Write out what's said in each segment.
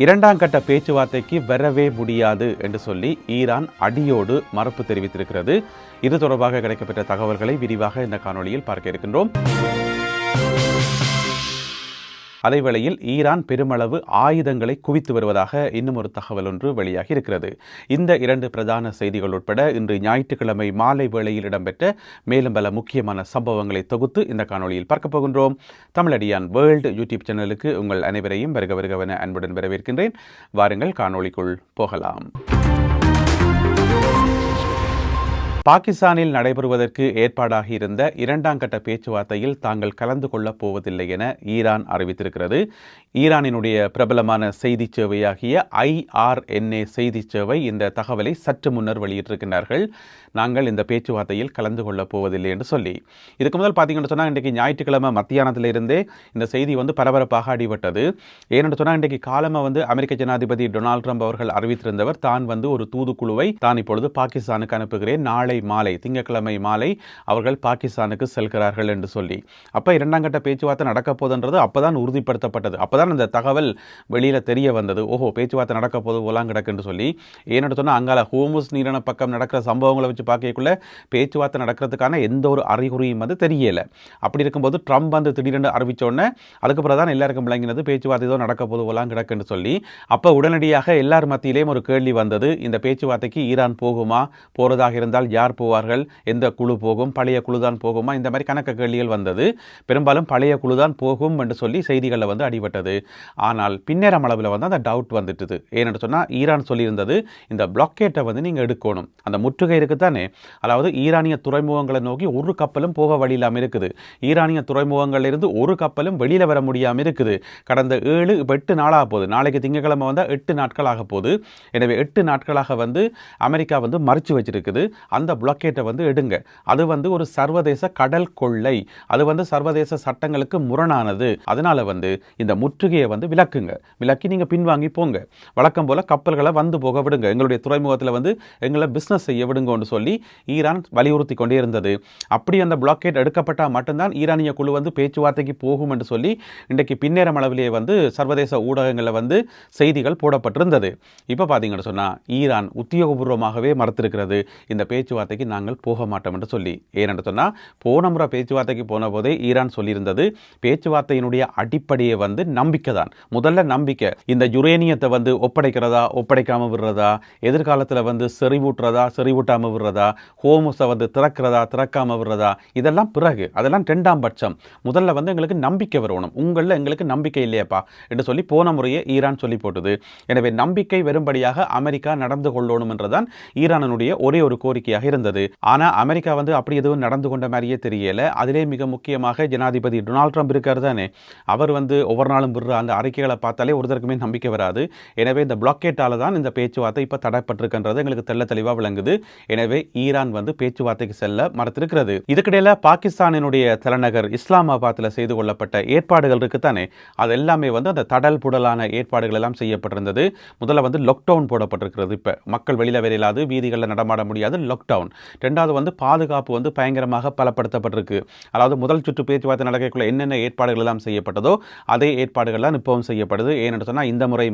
இரண்டாம் கட்ட பேச்சுவார்த்தைக்கு வரவே முடியாது என்று சொல்லி ஈரான் அடியோடு மறுப்பு தெரிவித்திருக்கிறது. இது தொடர்பாக கிடைக்கப்பெற்ற தகவல்களை விரிவாக இந்த காணொலியில் பார்க்க இருக்கின்றோம். அதேவேளையில் ஈரான் பெருமளவு ஆயுதங்களை குவித்து வருவதாக இன்னும் ஒரு தகவல் ஒன்று வெளியாகி இருக்கிறது. இந்த இரண்டு பிரதான செய்திகள் உட்பட இன்று ஞாயிற்றுக்கிழமை மாலை வேளையில் இடம்பெற்ற மேலும் பல முக்கியமான சம்பவங்களை தொகுத்து இந்த காணொலியில் பார்க்க போகின்றோம். தமிழடியான் வேர்ல்டு யூடியூப் சேனலுக்கு உங்கள் அனைவரையும் வருகவென அன்புடன் வரவேற்கின்றேன். வாருங்கள் காணொலிக்குள் போகலாம். பாகிஸ்தானில் நடைபெறுவதற்கு ஏற்பாடாகி இருந்த இரண்டாம் கட்ட பேச்சுவார்த்தையில் தாங்கள் கலந்து கொள்ளப் போவதில்லை என ஈரான் அறிவித்திருக்கிறது. ஈரானினுடைய பிரபலமான செய்தி சேவையாகிய IRNA செய்தி சேவை இந்த தகவலை சற்று முன்னர் வெளியிட்டிருக்கிறார்கள். நாங்கள் இந்த பேச்சுவார்த்தையில் கலந்து கொள்ளப் போவதில்லை என்று சொல்லி. இதுக்கு முதல் பார்த்தீங்கன்னு சொன்னால் இன்றைக்கு ஞாயிற்றுக்கிழமை மத்தியானத்திலிருந்தே இந்த செய்தி பரபரப்பாக அடிபட்டது. ஏனென்று சொன்னால் இன்றைக்கு காலமாக அமெரிக்க ஜனாதிபதி டொனால்ட் ட்ரம்ப் அவர்கள் அறிவித்திருந்தவர் தான் ஒரு தூதுக்குழுவை தான் இப்பொழுது பாகிஸ்தானுக்கு அனுப்புகிறேன், நாளை மாலை திங்கட்கிழமை மாலை அவர்கள் பாகிஸ்தானுக்கு செல்கிறார்கள் என்று சொல்லி. அப்போ இரண்டாம் கட்ட பேச்சுவார்த்தை நடக்க போதுன்றது அப்போதான் உறுதிப்படுத்தப்பட்டது. அப்போதான் இந்த தகவல் வெளியில் தெரிய வந்தது. ஓஹோ, பேச்சுவார்த்தை நடக்க போது ஓலாம் கிடக்குன்னு சொல்லி. ஏன்னு சொன்னால் அங்கால ஹோமுஸ் நீரின பக்கம் நடக்கிற சம்பவங்களை வச்சு பார்க்கக்குள்ள பேச்சுவார்த்தை நடக்கிறதுக்கான எந்த ஒரு அறிகுறியும் தெரியலை. அப்படி இருக்கும்போது ட்ரம்ப் திடீரென்று அறிவித்தோடனே அதுக்கப்புறம் தான் எல்லாருக்கும் விளங்கினது பேச்சுவார்த்தை ஏதோ நடக்க போது ஓலாம் கிடக்குன்னு சொல்லி. அப்போ உடனடியாக எல்லார் மத்தியிலேயும் ஒரு கேள்வி வந்தது, இந்த பேச்சுவார்த்தைக்கு ஈரான் போகுமா, போகிறதாக இருந்தால் யார் போவார்கள், எந்த குழு போகும், பழைய குழு தான் போகுமா, இந்த மாதிரி கணக்கு கேள்விகள் வந்தது. பெரும்பாலும் பழைய குழு தான் போகும் என்று சொல்லி செய்திகளில் அடிபட்டது. ஆனால் பின்னேறம் அளவில் அந்த டவுட் வந்துட்டுது. ஏன்னு சொன்னால் ஈரான் சொல்லியிருந்தது இந்த பிளாக்கேட்டை நீங்கள் எடுக்கணும், அந்த முற்றுகை இருக்குதானே, அதாவது ஈரானிய துறைமுகங்களை நோக்கி ஒரு கப்பலும் போக வழி இல்லாமல் இருக்குது, ஈரானிய துறைமுகங்களிலிருந்து ஒரு கப்பலும் வெளியில் வர முடியாமல் இருக்குது. கடந்த 7-8 நாளாக போகுது, நாளைக்கு திங்கட்கிழமை 8 நாட்கள் ஆக போகுது. எனவே 8 நாட்களாக அமெரிக்கா மறைச்சு வச்சிருக்குது. அந்த பிளாக்கேட்டை எடுங்க. அது ஒரு சர்வதேச கடல் கொள்ளை, அது சர்வதேச சட்டங்களுக்கு முரணானது. அதனால இந்த முற்றுகையை விலக்குங்க, விலக்கி நீங்க பின்வாங்கி போங்க, வழக்கம் போல கப்பல்களை போக விடுங்க, எங்களுடைய துறைமுகத்தில் எங்களை பிசினஸ் செய்ய விடுங்கன்னு சொல்லி ஈரான் வலியுறுத்தி கொண்டே இருந்தது. அப்படி அந்த பிளாக்கேட் எடுக்கப்பட்டால் மட்டும்தான் ஈரானிய குழு பேச்சுவார்த்தைக்கு போகும் என்று சொல்லி இன்றைக்கு பின்னேறம் அளவிலே சர்வதேச ஊடகங்களில் செய்திகள் போடப்பட்டிருந்தது. இப்போ பார்த்தீங்கன்னு சொன்னா ஈரான் உத்தியோகபூர்வமாகவே மறுத்திருக்கிறது, இந்த பேச்சுவார்த்தைக்கு நாங்கள் போக மாட்டோம் என்று சொல்லி. ஏனென்று சொன்னால் போன முறை பேச்சுவார்த்தைக்கு போன போதே ஈரான் சொல்லியிருந்தது பேச்சுவார்த்தையினுடைய அடிப்படையை நம்பிக்கை தான். முதல்ல நம்பிக்கை, இந்த யுரேனியத்தை ஒப்படைக்கிறதா ஒப்படைக்காம விடுறதா, எதிர்காலத்தில் செறிவூட்டுறதா செறிவூட்டாம விடுறதா, ஹோமுஸை திறக்கிறதா திறக்காம விடுறதா, இதெல்லாம் பிறகு, அதெல்லாம் 2ஆம் பட்சம். முதல்ல எங்களுக்கு நம்பிக்கை வரணும், உங்களில் எங்களுக்கு நம்பிக்கை இல்லையாப்பா என்று சொல்லி போன முறையே ஈரான் சொல்லி போட்டது. எனவே நம்பிக்கை வரும்படியாக அமெரிக்கா நடந்து கொள்ளணும் என்றுதான் ஈரானுடைய ஒரே ஒரு கோரிக்கையாக இருந்தது. ஆனா அமெரிக்கா அப்படி எதுவும் நடந்து கொண்ட மாதிரியே தெரியல. அதிலே மிக முக்கியமாக ஜனாதிபதி டொனால்ட் ட்ரம்ப் இருக்கார் தானே, அவர் ஒவ்வொரு நாளும் விடுற அந்த அறிக்கைகளை பார்த்தாலே ஒருத்தருக்குமே நம்பிக்கை வராது. எனவே இந்த பிளாக்கேட்டால தான் இந்த பேச்சுவார்த்தை இப்போ தடைப்பட்டிருக்கின்றது எங்களுக்கு தெள்ள தெளிவாக விளங்குது. எனவே ஈரான் பேச்சுவார்த்தைக்கு செல்ல மறுத்திருக்கிறது. இதுக்கிடையில பாகிஸ்தானினுடைய தலைநகர் இஸ்லாமாபாத்தில் செய்து கொள்ளப்பட்ட ஏற்பாடுகள் இருக்குத்தானே, அது எல்லாமே அந்த தடல் புடலான ஏற்பாடுகள் எல்லாம் செய்யப்பட்டிருந்தது. முதல்ல லாக்டவுன் போடப்பட்டிருக்கிறது. இப்போ மக்கள் வெளியில் வரையிலாது, வீதிகளில் நடமாட முடியாது, லாக்டவுன். ரெண்டாவது பாதுகாப்பு பயங்கரமாக பலப்படுத்தப்பட்டிருக்கு. அதாவது முதல் சுற்று பேச்சுவார்த்தை நடக்கக்குள்ள என்னென்ன ஏற்பாடுகள் எல்லாம் செய்யப்பட்டதோ அதே ஏற்பாடுகள்லாம் இப்பவும் செய்யப்படுது. ஏன்னு சொன்னால் இந்த முறை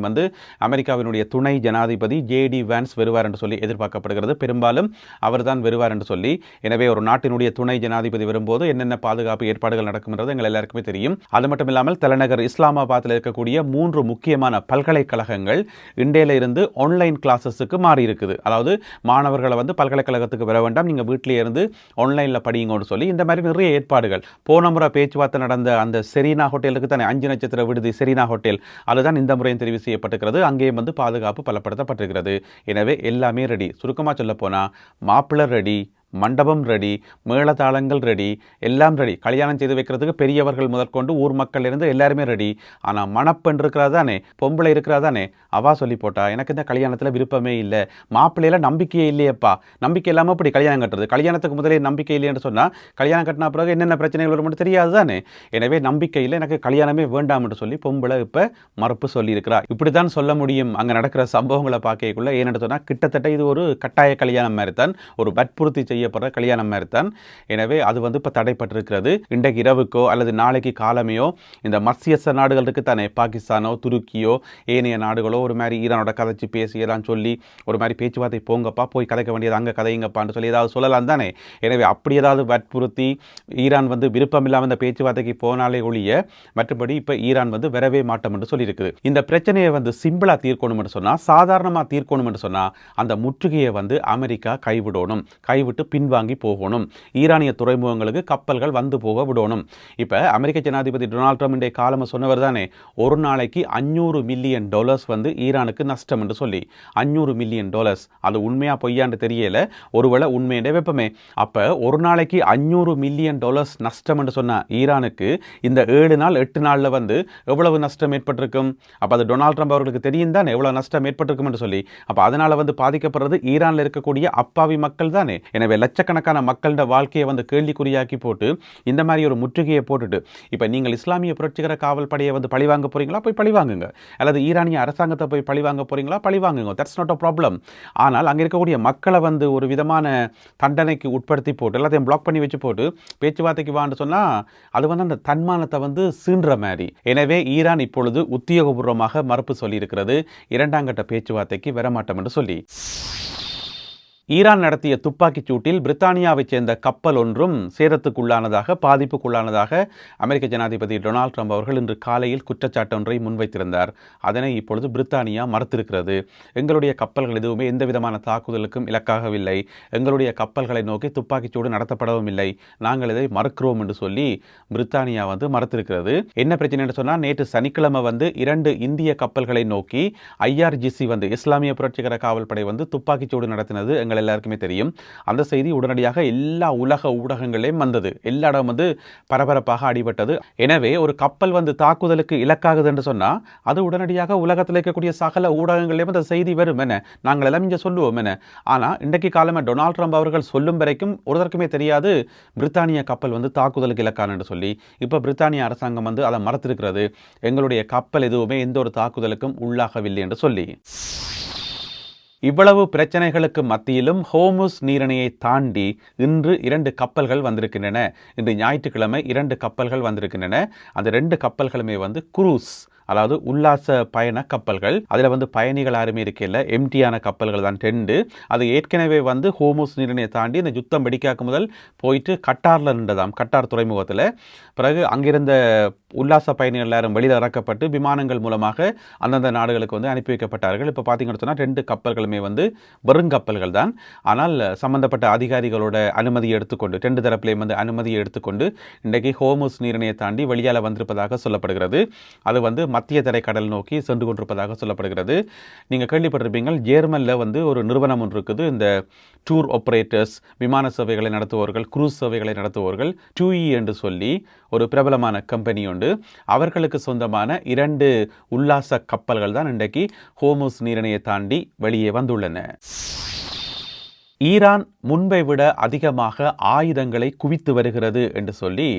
அமெரிக்காவினுடைய துணை ஜனாதிபதி JD வான்ஸ் வருவார் என்று சொல்லி எதிர்பார்க்கப்படுகிறது. பெரும்பாலும் அவர் தான் வருவார் என்று சொல்லி. எனவே ஒரு நாட்டினுடைய துணை ஜனாதிபதி வரும்போது என்னென்ன பாதுகாப்பு ஏற்பாடுகள் நடக்கும்ன்றது எங்கள் எல்லாருக்குமே தெரியும். அது மட்டும் இல்லாமல் தலைநகர் இஸ்லாமாபாத்தில் இருக்கக்கூடிய 3 முக்கியமான பல்கலைக்கழகங்கள் இன்றையில இருந்து ஆன்லைன் கிளாஸஸுக்கு மாறி இருக்குது. அதாவது மாணவர்களை பல்கலைக்கழகத்துக்கு வர வேண்டாம், நீங்கள் வீட்டிலே இருந்து ஆன்லைனில் படிங்கன்னு சொல்லி இந்த மாதிரி நிறைய ஏற்பாடுகள். போன முறை பேச்சுவார்த்தை நடந்த அந்த செரீனா ஹோட்டலுக்கு தானே 5 நட்சத்திர விடுதி செரீனா ஹோட்டல், அதுதான் இந்த முறையும் தெரிவு செய்யப்பட்டிருக்கிறது. அங்கேயும் பாதுகாப்பு பலப்படுத்தப்பட்டிருக்கிறது. எனவே எல்லாமே ரெடி. சுருக்கமாக சொல்ல போனால் மாப்பிள்ளை ரெடி, மண்டபம் ரெடி, மேளதாளங்கள் ரெடி, எல்லாம் ரெடி. கல்யாணம் செய்து வைக்கிறதுக்கு பெரியவர்கள் முதற்கொண்டு ஊர் மக்கள் இருந்து எல்லாருமே ரெடி. ஆனால் மணப்பெண் இருக்கிறாதானே, பொம்பளை இருக்கிறாதானே, அவா சொல்லி போட்டா எனக்கு இந்த கல்யாணத்தில் விருப்பமே இல்லை, மாப்பிள்ளையில நம்பிக்கையே இல்லையப்பா, நம்பிக்கை இல்லாமல் இப்படி கல்யாணம் கட்டுறது, கல்யாணத்துக்கு முதலே நம்பிக்கை இல்லைன்னு சொன்னால் கல்யாணம் கட்டின பிறகு என்னென்ன பிரச்சனைகள் வரும் தெரியாது தானே. எனவே நம்பிக்கை இல்லை, எனக்கு கல்யாணமே வேண்டாம் என்று சொல்லி பொம்பளை இப்போ மறுப்பு சொல்லியிருக்கிறார். இப்படி தான் சொல்ல முடியும் அங்கே நடக்கிற சம்பவங்களை பார்க்கக்குள்ள. ஏன்னு சொன்னால் கிட்டத்தட்ட இது ஒரு கட்டாய கல்யாணம் மாதிரி தான், ஒரு வற்புறுத்தி செய்ய செய்யப்படுற கல்யாணம் மாதிரி தான். எனவே அது வந்து இப்போ தடைப்பட்டிருக்கிறது. இன்றைக்கு இரவுக்கோ அல்லது நாளைக்கு காலமையோ இந்த மத்தியஸ்த நாடுகள் இருக்கு தானே, பாகிஸ்தானோ துருக்கியோ ஏனைய நாடுகளோ ஒரு மாதிரி ஈரானோட கதைச்சு பேசியெல்லாம் சொல்லி ஒரு மாதிரி பேச்சுவார்த்தை போங்கப்பா, போய் கதைக்க வேண்டியது அங்கே கதைங்கப்பான்னு சொல்லி ஏதாவது சொல்லலாம் தானே. எனவே அப்படி ஏதாவது வற்புறுத்தி ஈரான் வந்து விருப்பம் இல்லாமல் இந்த பேச்சுவார்த்தைக்கு போனாலே ஒழிய மற்றபடி இப்போ ஈரான் வந்து வரவே மாட்டோம் என்று சொல்லியிருக்குது. இந்த பிரச்சனையை வந்து சிம்பிளாக தீர்க்கணும் என்று சொன்னால், சாதாரணமாக தீர்க்கணும் என்று சொன்னால் அந்த முற்றுகையை வந்து அமெரிக்கா கைவிடணும், கைவிட்டு பின்வாங்கி போகணும். ஈரானிய துறைமுகங்களுக்கு கப்பல்கள் வந்து போக விடணும். இப்போ அமெரிக்க ஜனாதிபதி டொனால்ட் ட்ரம்ப் இன்றைய காலமாக சொன்னவர் தானே, ஒரு நாளைக்கு $500 மில்லியன் வந்து ஈரானுக்கு நஷ்டம் என்று சொல்லி. $500 மில்லியன், அது உண்மையா பொய்யான்னு தெரியல, ஒருவேளை உண்மையிலே வெப்பமே. அப்போ ஒரு நாளைக்கு $500 மில்லியன் நஷ்டம் என்று சொன்னால் ஈரானுக்கு இந்த 7 நாள் 8 நாளில் வந்து எவ்வளவு நஷ்டம் ஏற்பட்டிருக்கும். அப்போ அது டொனால்ட் ட்ரம்ப் அவர்களுக்கு தெரியும் தானே எவ்வளவு நஷ்டம் ஏற்பட்டிருக்கும் என்று சொல்லி. அப்போ அதனால வந்து பாதிக்கப்படுறது ஈரானில் இருக்கக்கூடிய அப்பாவி மக்கள் தானே. எனவே லட்சக்கணக்கான மக்களோட வாழ்க்கையை வந்து கேள்விக்குறியாக்கி போட்டு இந்த மாதிரி ஒரு முற்றுகையை போட்டுட்டு இப்போ நீங்கள் இஸ்லாமிய புரட்சிகர காவல் படையை வந்து பழிவாங்க போறீங்களா, போய் பழிவாங்குங்க. அல்லது ஈரானிய அரசாங்கத்தை போய் பழிவாங்க போறீங்களா, பழிவாங்குங்க. That's not a problem. ஆனால் அங்கே இருக்கக்கூடிய மக்களை வந்து ஒரு விதமான தண்டனைக்கு உட்படுத்தி போட்டு எல்லாத்தையும் பிளாக் பண்ணி வச்சு போட்டு பேச்சுவார்த்தைக்கு வான்னு சொன்னால் அது வந்து அந்த தன்மானத்தை வந்து சீன்ற மாதிரி. எனவே ஈரான் இப்பொழுது உத்தியோகபூர்வமாக மறுப்பு சொல்லியிருக்கிறது, 2ஆம் கட்ட பேச்சுவார்த்தைக்கு வரமாட்டோம் என்று சொல்லி. ஈரான் நடத்திய துப்பாக்கிச் சூட்டில் பிரித்தானியாவைச் சேர்ந்த கப்பல் ஒன்றும் சேதத்துக்குள்ளானதாக, பாதிப்புக்குள்ளானதாக அமெரிக்க ஜனாதிபதி டொனால்ட் ட்ரம்ப் அவர்கள் இன்று காலையில் குற்றச்சாட்டு ஒன்றை முன்வைத்திருந்தார். அதனை இப்பொழுது பிரித்தானியா மறுத்திருக்கிறது. எங்களுடைய கப்பல்கள் எதுவுமே எந்த விதமான தாக்குதலுக்கும் இலக்காகவில்லை, எங்களுடைய கப்பல்களை நோக்கி துப்பாக்கிச் சூடு நடத்தப்படவும் இல்லை, நாங்கள் இதை மறுக்கிறோம் என்று சொல்லி பிரித்தானியா வந்து மறுத்திருக்கிறது. என்ன பிரச்சனை என்று சொன்னால், நேற்று சனிக்கிழமை வந்து 2 இந்திய கப்பல்களை நோக்கி IRGC வந்து இஸ்லாமிய புரட்சிகர காவல் படை வந்து துப்பாக்கிச் சூடு நடத்தினது எல்லாருக்குமே தெரியும். அந்த செய்தி உடனடியாக எல்லா உலக ஊடகங்களையும் வந்தது, எல்லா இடம் வந்து பரபரப்பாக அடிபட்டது. எனவே ஒரு கப்பல் வந்து தாக்குதலுக்கு இலக்காகுது என்று சொன்னால் அது உடனடியாக உலகத்தில் இருக்கக்கூடிய சகல ஊடகங்களையும் அந்த செய்தி வரும் என நாங்கள் எல்லாம் இங்கே சொல்லுவோம் என. ஆனால் இன்றைக்கு காலமாக டொனால்ட் ட்ரம்ப் அவர்கள் சொல்லும் வரைக்கும் ஒருத்தருக்குமே தெரியாது பிரித்தானிய கப்பல் வந்து தாக்குதலுக்கு இலக்கான என்று சொல்லி. இப்போ பிரித்தானிய அரசாங்கம் வந்து அதை மறுத்திருக்கிறது, எங்களுடைய கப்பல் எதுவுமே எந்த ஒரு தாக்குதலுக்கும் உள்ளாகவில்லை என்று சொல்லி. இவ்வளவு பிரச்சனைகளுக்கு மத்தியிலும் ஹோர்முஸ் நீரிணையை தாண்டி இன்று 2 கப்பல்கள் வந்திருக்கின்றன. இன்று ஞாயிற்றுக்கிழமை 2 கப்பல்கள் வந்திருக்கின்றன. அந்த 2 கப்பல்களுமே வந்து குரூஸ், அதாவது உல்லாச பயண கப்பல்கள். அதில் வந்து பயணிகள் யாருமே இருக்கல, எம்டியான கப்பல்கள் தான் 2. அது ஏற்கனவே வந்து ஹோர்முஸ் நீரிணையை தாண்டி இந்த யுத்தம் வெடிக்காக்கு முதல் போயிட்டு கட்டாரில் நின்றதாம், கட்டார் துறைமுகத்தில். பிறகு அங்கிருந்த உல்லாச பயணிகள் எல்லாரும் வெளியில் இறக்கப்பட்டு விமானங்கள் மூலமாக அந்தந்த நாடுகளுக்கு வந்து அனுப்பி வைக்கப்பட்டார்கள். இப்போ பார்த்தீங்கன்னு சொன்னால் 2 கப்பல்களுமே வந்து வெறுங்கப்பல்கள் தான். ஆனால் சம்பந்தப்பட்ட அதிகாரிகளோட அனுமதியை எடுத்துக்கொண்டு 2 தரப்பிலையும் வந்து அனுமதியை எடுத்துக்கொண்டு இன்றைக்கு ஹோர்முஸ் நீரிணையை தாண்டி வெளியால் வந்திருப்பதாக சொல்லப்படுகிறது. அது வந்து மத்திய தரைக்கடல் நோக்கி சென்று கொண்டிருப்பதாக சொல்லப்படுகிறது. நீங்கள் கேள்விப்பட்டிருப்பீங்கள், ஜெர்மனில் வந்து ஒரு நிறுவனம் ஒன்று இருக்குது, இந்த டூர் ஆப்ரேட்டர்ஸ், விமான சேவைகளை நடத்துபவர்கள், குரூஸ் சேவைகளை நடத்துபவர்கள், TUI என்று சொல்லி ஒரு பிரபலமான கம்பெனி உண்டு. அவர்களுக்கு சொந்தமான 2 உல்லாச கப்பல்கள் தான் இன்றைக்கு ஹோர்முஸ் நீரிணையை தாண்டி வெளியே வந்துள்ளன. ஈரான் முன்பை விட அதிகமாக ஆயுதங்களை குவித்து வருகிறது என்று சொல்லி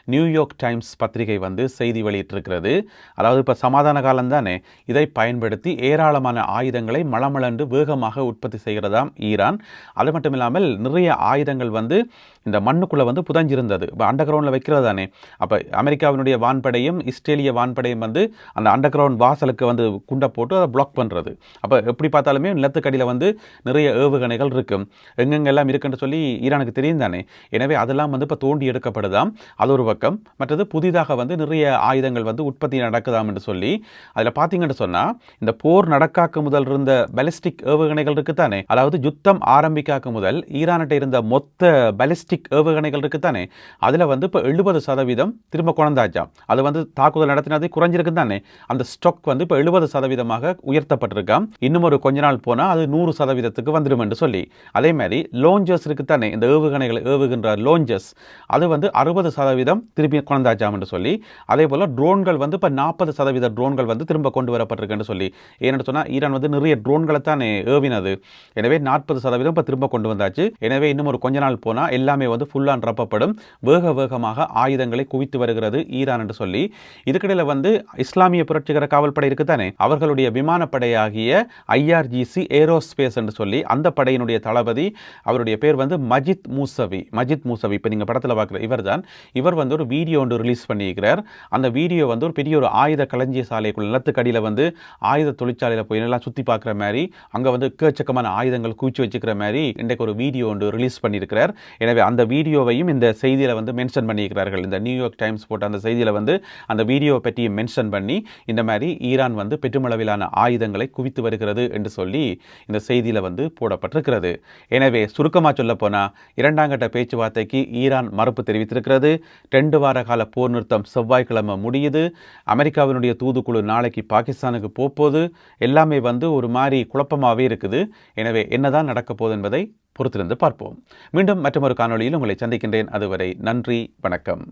நியூயார்க் டைம்ஸ் பத்திரிகை வந்து செய்தி வெளியிட்டிருக்கிறது. அதாவது இப்போ சமாதான காலம் தானே, இதை பயன்படுத்தி ஏராளமான ஆயுதங்களை மளமளன்று வேகமாக உற்பத்தி செய்கிறதாம் ஈரான். அது மட்டும் இல்லாமல் நிறைய ஆயுதங்கள் வந்து இந்த மண்ணுக்குள்ளே வந்து புதஞ்சிருந்தது, இப்போ அண்டர் கிரவுண்டில் வைக்கிறது தானே. அப்போ அமெரிக்காவினுடைய வான்படையும் இஸ்ரேலிய வான்படையும் வந்து அந்த அண்டர் கிரவுண்ட் வாசலுக்கு வந்து குண்டை போட்டு அதை பிளாக் பண்ணுறது. அப்போ எப்படி பார்த்தாலுமே நிலத்துக்கடியில் வந்து நிறைய ஏவுகணைகள் இருக்கும், எங்கெங்கெல்லாம் இருக்குன்னு சொல்லி ஈரானுக்கு தெரியும் தானே. எனவே அதெல்லாம் வந்து இப்போ தோண்டி எடுக்கப்படுதாம், அது ஒரு பக்கம். மற்றது புதிதாக வந்து நிறைய ஆயுதங்கள் வந்து உற்பத்தி நடக்குதாம் என்று சொல்லி. அதில் பார்த்தீங்கன்னு சொன்னால் இந்த போர் நடக்காக்க முதல் இருந்த பாலிஸ்டிக் ஏவுகணைகள் இருக்குத்தானே, அதாவது யுத்தம் ஆரம்பிக்காக்க முதல் ஈரான்கிட்ட இருந்த மொத்த பாலிஸ்டிக் ஏவுகணைகள் இருக்குத்தானே, அதில் வந்து இப்போ 70% திரும்ப குழந்தாச்சாம். அது வந்து தாக்குதல் நடத்தினது குறைஞ்சிருக்கு தானே, அந்த ஸ்டாக் வந்து இப்போ 70% உயர்த்தப்பட்டிருக்காம். இன்னும் ஒரு கொஞ்ச நாள் போனால் அது 100% வந்துடும் என்று சொல்லி. அதே மாதிரி லோஞ்சர்ஸ் இருக்குத்தானே, இந்த ஏவுகணைகளை ஏவுகின்ற லோஞ்சர்ஸ், அது வந்து 60% திருப்பி கொண்டாச்சாம்னு சொல்லி, அதே போல் ட்ரோன்கள் வந்து இப்போ 40% ட்ரோன்கள் வந்து திரும்ப கொண்டு வரப்பட்டிருக்குன்னு சொல்லி, ஏன்னு சொன்னால் ஈரான் வந்து நிறைய ட்ரோன்களை தான் ஏவினது. எனவே 40% இப்போ திரும்ப கொண்டு வந்தாச்சு. எனவே இன்னும் ஒரு கொஞ்ச நாள் போனால் எல்லாமே வந்து ஃபுல்லாக நிரப்பப்படும். வேகமாக ஆயுதங்களை குவித்து வருகிறது ஈரான் என்று சொல்லி, இதுக்கிடையில் வந்து இஸ்லாமிய புரட்சிகர காவல்படை இருக்குதானே, அவர்களுடைய விமானப்படையாகிய IRGC ஏரோஸ்பேஸ் என்று சொல்லி அந்த படையினுடைய தளபதி, அவருடைய பேர் வந்து மஜித் மூசவி. இப்போ நீங்கள் படத்தில் பார்க்குற இவர் வந்து ஒரு வீடியோ ஒன்று ரிலீஸ் பண்ணியிருக்கிறார். அந்த வீடியோ வந்து ஒரு பெரிய ஒரு ஆயுத களஞ்சிய சாலைக்குள்ள நிலத்துக்கடியில் வந்து ஆயுத தொழிற்சாலையில் போய் எல்லாம் சுற்றி பார்க்குற மாதிரி, அங்கே வந்து எக்கச்சக்கமான ஆயுதங்கள் குவிச்சு வச்சுக்கிற மாதிரி இன்றைக்கு ஒரு வீடியோ ஒன்று ரிலீஸ் பண்ணியிருக்கிறார். எனவே அந்த வீடியோவையும் இந்த செய்தியில் வந்து மென்ஷன் பண்ணியிருக்கிறார்கள். இந்த நியூயார்க் டைம்ஸ் போட்ட அந்த செய்தியில் வந்து அந்த வீடியோவை பற்றியும் மென்ஷன் பண்ணி, இந்த மாதிரி ஈரான் வந்து பெருமளவிலான ஆயுதங்களை குவித்து வருகிறது என்று சொல்லி இந்த செய்தியில் வந்து போடப்பட்டிருக்கிறது. எனவே சுருக்கமாக சொல்ல போனால் 2ஆம் கட்ட பேச்சுவார்த்தைக்கு ஈரான் மறுப்பு தெரிவித்திருக்கிறது. 2 வார கால போர் நிறுத்தம் செவ்வாய்க்கிழமை முடியுது. அமெரிக்காவினுடைய தூதுக்குழு நாளைக்கு பாகிஸ்தானுக்கு போகுது. எல்லாமே வந்து ஒரு மாதிரி குழப்பமாகவே இருக்குது. எனவே என்னதான் நடக்க போகுது என்பதை பொறுத்திருந்து பார்ப்போம். மீண்டும் மற்றொரு காணொளியில் உங்களை சந்திக்கின்றேன். அதுவரை நன்றி, வணக்கம்.